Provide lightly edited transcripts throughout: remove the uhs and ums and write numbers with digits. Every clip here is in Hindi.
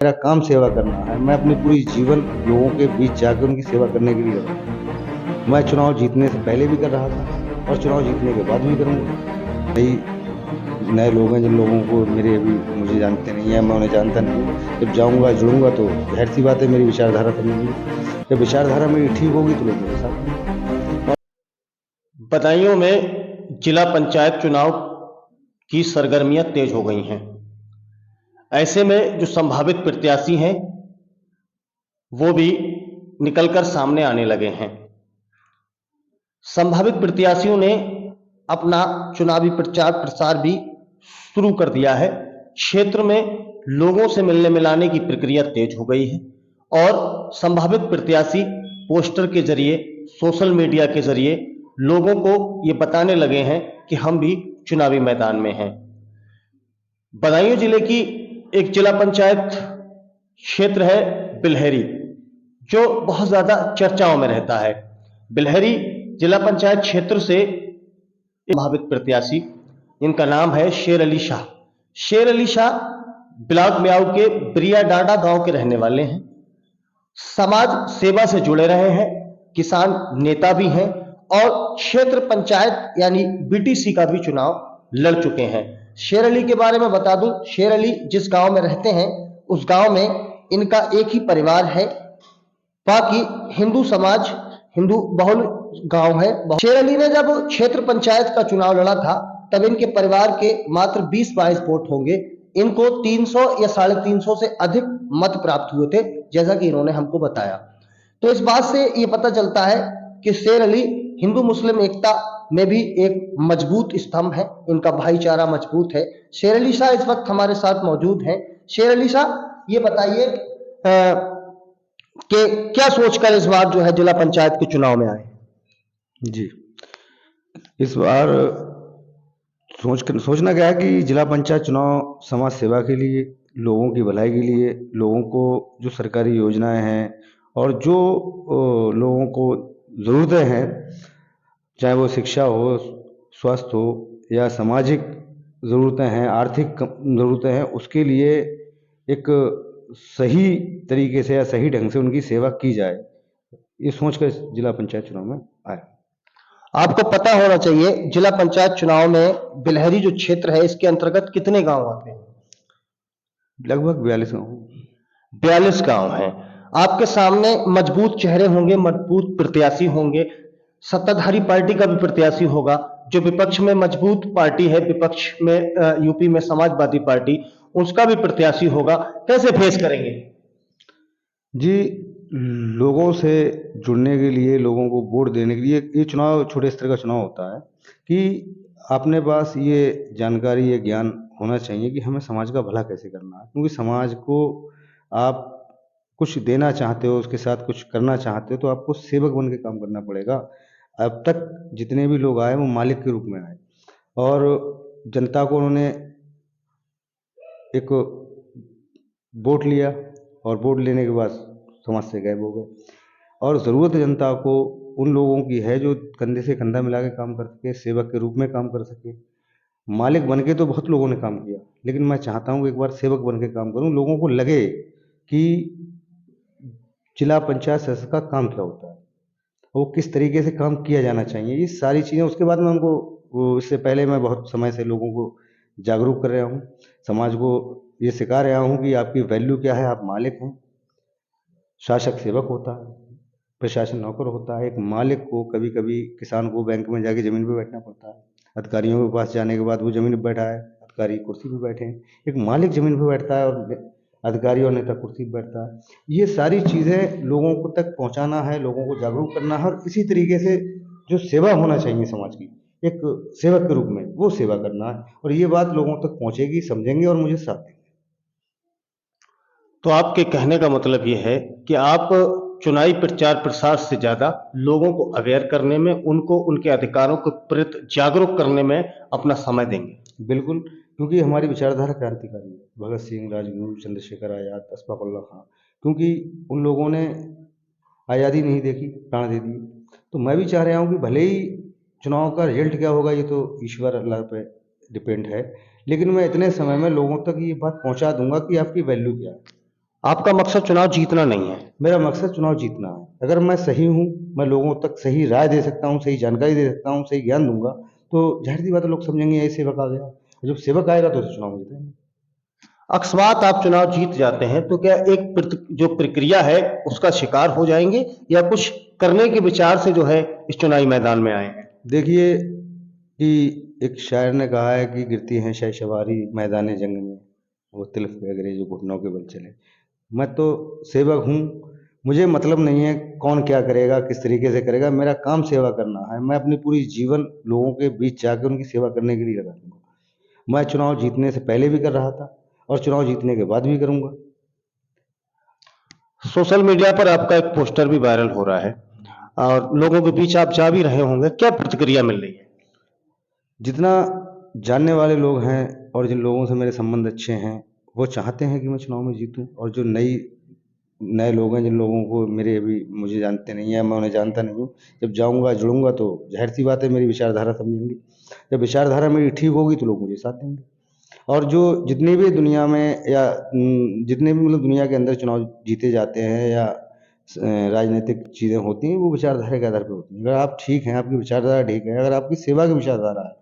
मेरा काम सेवा करना है। मैं अपने पूरी जीवन लोगों के बीच जाकर उनकी सेवा करने के लिए लगा हूँ। मैं चुनाव जीतने से पहले भी कर रहा था और चुनाव जीतने के बाद भी करूँगा। कई नए लोग हैं जिन लोगों को मेरे अभी मुझे जानते नहीं हैं, मैं उन्हें जानता नहीं हूँ। जब जाऊँगा, जुड़ूँगा तो ज़ाहिर-सी बात है मेरी विचारधारा बदलेगी। जब विचारधारा मेरी ठीक होगी तो लोग मेरे साथ होंगे। बदायूं में जिला पंचायत चुनाव की सरगर्मियां तेज हो गई हैं। ऐसे में जो संभावित प्रत्याशी हैं वो भी निकलकर सामने आने लगे हैं। संभावित प्रत्याशियों ने अपना चुनावी प्रचार प्रसार भी शुरू कर दिया है। क्षेत्र में लोगों से मिलने मिलाने की प्रक्रिया तेज हो गई है और संभावित प्रत्याशी पोस्टर के जरिए, सोशल मीडिया के जरिए लोगों को ये बताने लगे हैं कि हम भी चुनावी मैदान में हैं। बदायूं जिले की एक जिला पंचायत क्षेत्र है बिलहरी, जो बहुत ज्यादा चर्चाओं में रहता है। बिलहरी जिला पंचायत क्षेत्र से संभावित प्रत्याशी, इनका नाम है शेर अली शाह। शेर अली शाह ब्लॉक म्याऊ के ब्रिया डांडा गांव के रहने वाले हैं। समाज सेवा से जुड़े रहे हैं, किसान नेता भी हैं और क्षेत्र पंचायत यानी बीटीसी का भी चुनाव लड़ चुके हैं। शेर अली के बारे में बता दूं, शेर अली जिस गांव में रहते हैं उस गांव में इनका एक ही परिवार है। बाकी हिंदू समाज, हिंदू बहुल गांव है। शेर अली ने जब क्षेत्र पंचायत का चुनाव लड़ा था तब इनके परिवार के मात्र 20-22 वोट होंगे। इनको 300 या 350 से अधिक मत प्राप्त हुए थे, जैसा कि इन्होंने हमको बताया। तो इस बात से ये पता चलता है कि शेर अली हिंदू मुस्लिम एकता में भी एक मजबूत स्तंभ है, इनका भाईचारा मजबूत है। शेर अली शाह इस वक्त हमारे साथ मौजूद हैं। शेर अली शाह, ये बताइए कि क्या सोचकर इस बार जो है जिला पंचायत के चुनाव में आए? जी, इस बार सोचना क्या है कि जिला पंचायत चुनाव समाज सेवा के लिए, लोगों की भलाई के लिए, लोगों को जो सरकारी योजनाएं हैं और जो लोगों को ज़रूरतें हैं, चाहे वो शिक्षा हो, स्वास्थ्य हो या सामाजिक ज़रूरतें हैं, आर्थिक ज़रूरतें हैं, उसके लिए एक सही तरीके से या सही ढंग से उनकी सेवा की जाए, ये सोच कर जिला पंचायत चुनाव में आए। आपको पता होना चाहिए जिला पंचायत चुनाव में बिलहरी जो क्षेत्र है इसके अंतर्गत कितने गांव आते हैं? लगभग 42 गाँव। 42 गांव हैं। आपके सामने मजबूत चेहरे होंगे, मजबूत प्रत्याशी होंगे। सत्ताधारी पार्टी का भी प्रत्याशी होगा। जो विपक्ष में मजबूत पार्टी है, विपक्ष में यूपी में समाजवादी पार्टी, उसका भी प्रत्याशी होगा। कैसे फेस करेंगे? जी, लोगों से जुड़ने के लिए, लोगों को वोट देने के लिए ये चुनाव छोटे स्तर का चुनाव होता है कि अपने पास ये जानकारी, ये ज्ञान होना चाहिए कि हमें समाज का भला कैसे करना है। क्योंकि समाज को आप कुछ देना चाहते हो, उसके साथ कुछ करना चाहते हो तो आपको सेवक बन के काम करना पड़ेगा। अब तक जितने भी लोग आए वो मालिक के रूप में आए और जनता को उन्होंने एक वोट लिया और वोट लेने के बाद समाज से गायब हो गए। और ज़रूरत जनता को उन लोगों की है जो कंधे से कंधा मिला के काम कर सके, सेवक के रूप में काम कर सके। मालिक बन के तो बहुत लोगों ने काम किया, लेकिन मैं चाहता हूँ कि एक बार सेवक बन के काम करूँ, लोगों को लगे कि जिला पंचायत सदस्य का काम क्या होता है, वो किस तरीके से काम किया जाना चाहिए, ये सारी चीज़ें। उसके बाद मैं उनको इससे पहले मैं बहुत समय से लोगों को जागरूक कर रहा हूँ, समाज को ये सिखा रहा हूँ कि आपकी वैल्यू क्या है, आप मालिक हैं। शासक सेवक होता है, प्रशासन नौकर होता है। एक मालिक को कभी कभी किसान को बैंक में जाके ज़मीन पे बैठना पड़ता है, अधिकारियों के पास जाने के बाद वो ज़मीन पे बैठा है, अधिकारी कुर्सी पे बैठे हैं। एक मालिक ज़मीन पे बैठता है और अधिकारी और नेता कुर्सी पे बैठता है। ये सारी चीज़ें लोगों को तक पहुँचाना है, लोगों को जागरूक करना है और इसी तरीके से जो सेवा होना चाहिए समाज की, एक सेवक के रूप में वो सेवा करना है। और ये बात लोगों तक पहुँचेगी, समझेंगे और मुझे साथ देंगे। तो आपके कहने का मतलब ये है कि आप चुनावी प्रचार प्रसार से ज्यादा लोगों को अवेयर करने में, उनको उनके अधिकारों के प्रति जागरूक करने में अपना समय देंगे। बिल्कुल, क्योंकि हमारी विचारधारा क्रांतिकारी है। भगत सिंह, राजगुरु, चंद्रशेखर आज़ाद, अशफाक उल्लाह खां, क्योंकि उन लोगों ने आज़ादी नहीं देखी, प्राण दे दिए। तो मैं भी चाह रहा हूँ कि भले ही चुनाव का रिजल्ट क्या होगा ये तो ईश्वर अल्लाह पे डिपेंड है, लेकिन मैं इतने समय में लोगों तक ये बात पहुँचा दूंगा कि आपकी वैल्यू क्या है। आपका मकसद चुनाव जीतना नहीं है। मेरा मकसद चुनाव जीतना है। अगर मैं सही हूँ, मैं लोगों तक सही राय दे सकता हूँ, सही जानकारी दे सकता हूँ, सही ज्ञान दूंगा, तो जाहिर सी बात है लोग समझेंगे यही सेवक आ गया। जब सेवक आएगा तो उसे चुनाव में जीतेंगे। अकस्मात आप चुनाव जीत जाते हैं तो क्या एक जो प्रक्रिया है उसका शिकार हो जाएंगे, या कुछ करने के विचार से जो है इस चुनावी मैदान में आए हैं? देखिए कि एक शायर ने कहा है कि गिरती हैं शहसवारी मैदान जंग में, वो तिल्फ पे अगर जो घुटनों के बल चले। मैं तो सेवक हूँ, मुझे मतलब नहीं है कौन क्या करेगा, किस तरीके से करेगा, मेरा काम सेवा करना है। मैं अपनी पूरी जीवन लोगों के बीच जाकर उनकी सेवा करने के लिए लगा दूंगा। मैं चुनाव जीतने से पहले भी कर रहा था और चुनाव जीतने के बाद भी करूंगा। सोशल मीडिया पर आपका एक पोस्टर भी वायरल हो रहा है और लोगों के बीच आप जा भी रहे होंगे, क्या प्रतिक्रिया मिल रही है? जितना जानने वाले लोग हैं और जिन लोगों से मेरे संबंध अच्छे हैं, वो चाहते हैं कि मैं चुनाव में जीतूं। और जो नए लोग हैं, जिन लोगों को मेरे अभी मुझे जानते नहीं है, मैं उन्हें जानता नहीं हूँ, जब जाऊंगा जुड़ूंगा तो जाहिर सी बात है मेरी विचारधारा समझेंगे। जब विचारधारा मेरी ठीक होगी तो लोग मुझे साथ देंगे। और जो जितनी भी दुनिया में या जितने भी मतलब दुनिया के अंदर चुनाव जीते जाते हैं या राजनीतिक चीज़ें होती हैं, वो विचारधारा के आधार पर होती हैं। अगर आप ठीक हैं, आपकी विचारधारा ठीक है, अगर आपकी सेवा की विचारधारा है,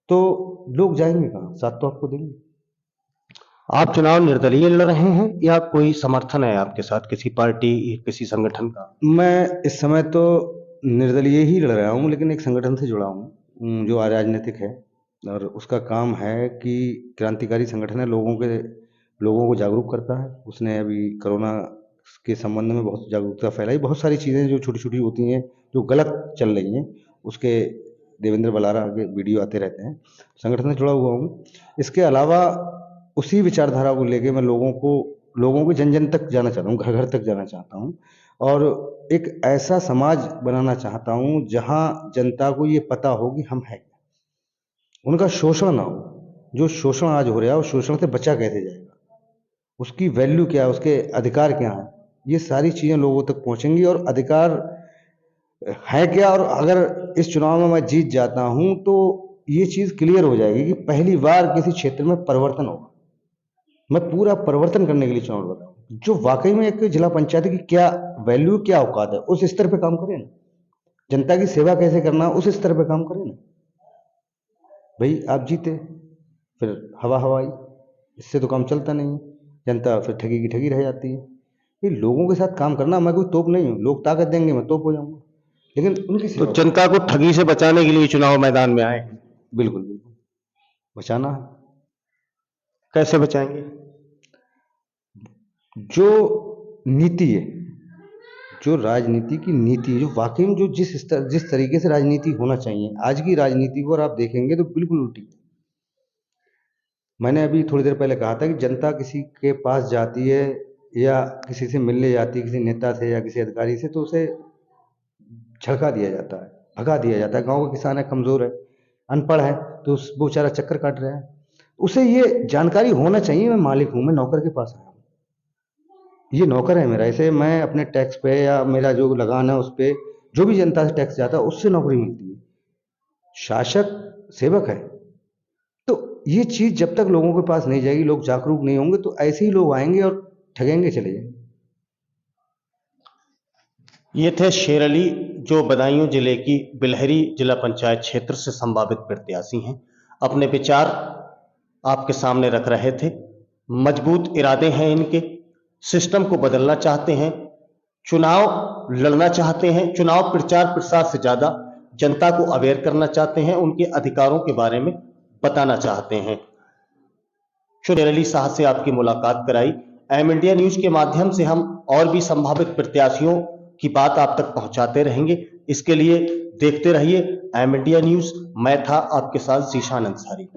तो लोग जाएंगे कहाँ, साथ तो आपको देंगे। आप चुनाव निर्दलीय लड़ रहे हैं या कोई समर्थन है आपके साथ किसी पार्टी, किसी संगठन का? मैं इस समय तो निर्दलीय ही लड़ रहा हूँ, लेकिन एक संगठन से जुड़ा हूँ जो अराजनीतिक है और उसका काम है कि क्रांतिकारी संगठन है, लोगों को जागरूक करता है। उसने अभी कोरोना के संबंध में बहुत जागरूकता फैलाई। बहुत सारी चीज़ें जो छोटी छोटी होती हैं जो गलत चल रही हैं, उसके देवेंद्र बलारा के वीडियो आते रहते हैं। संगठन से जुड़ा हुआ हूँ। इसके अलावा उसी विचारधारा को लेके मैं लोगों को जन जन तक जाना चाहता हूँ, घर घर तक जाना चाहता हूँ और एक ऐसा समाज बनाना चाहता हूँ जहाँ जनता को ये पता हो कि हम हैं, उनका शोषण ना हो। जो शोषण आज हो रहा है, उस शोषण से बचा कैसे जाएगा, उसकी वैल्यू क्या है, उसके अधिकार क्या है, ये सारी चीज़ें लोगों तक पहुँचेंगी। और अधिकार है क्या, और अगर इस चुनाव में मैं जीत जाता हूँ तो ये चीज़ क्लियर हो जाएगी कि पहली बार किसी क्षेत्र में परिवर्तन होगा। मैं पूरा परिवर्तन करने के लिए चुनाव लड़ रहा हूँ। जो वाकई में एक जिला पंचायत की क्या वैल्यू, क्या औकात है, उस स्तर पे काम करें ना। जनता की सेवा कैसे करना, उस स्तर पे काम करें ना। भाई आप जीते, फिर हवा हवाई, इससे तो काम चलता नहीं है। जनता फिर ठगी की ठगी रह जाती है। ये लोगों के साथ काम करना, मैं कोई तोप नहीं हूँ, लोग ताकत देंगे मैं तोप हो जाऊंगा, लेकिन उनकी तो सेवा जनता को ठगी से बचाने के लिए चुनाव मैदान में आए हैं। बिल्कुल बिल्कुल बचाना है। कैसे बचाएंगे? जो नीति है, जो राजनीति की नीति है, जो वाकई में जो जिस तरीके से राजनीति होना चाहिए, आज की राजनीति को अगर आप देखेंगे तो बिल्कुल उल्टी है। मैंने अभी थोड़ी देर पहले कहा था कि जनता किसी के पास जाती है या किसी से मिलने जाती है, किसी नेता से या किसी अधिकारी से, तो उसे झड़का दिया जाता है, भगा दिया जाता है। गांव का किसान है, कमजोर है, अनपढ़ है, तो वो बेचारा चक्कर काट रहा है। उसे ये जानकारी होना चाहिए मैं मालिक हूं, मैं नौकर के पास आया हूं, ये नौकर है मेरा। ऐसे मैं अपने टैक्स पे या मेरा जो लगान है उस पे जो भी जनता से टैक्स जाता है उससे नौकरी मिलती है। शासक सेवक है। तो ये चीज जब तक लोगों के पास नहीं जाएगी, लोग जागरूक नहीं होंगे, तो ऐसे ही लोग आएंगे और ठगेंगे चले जाएंगे। ये थे शेर अली, जो बदायूं जिले की बिलहरी जिला पंचायत क्षेत्र से संभावित प्रत्याशी हैं। अपने विचार आपके सामने रख रहे थे। मजबूत इरादे हैं इनके, सिस्टम को बदलना चाहते हैं, चुनाव लड़ना चाहते हैं, चुनाव प्रचार प्रसार से ज्यादा जनता को अवेयर करना चाहते हैं, उनके अधिकारों के बारे में बताना चाहते हैं। शेर अली साहब से आपकी मुलाकात कराई। एम इंडिया न्यूज के माध्यम से हम और भी संभावित प्रत्याशियों की बात आप तक पहुंचाते रहेंगे। इसके लिए देखते रहिए एम इंडिया न्यूज। मैं था आपके साथ जीशान अंसारी।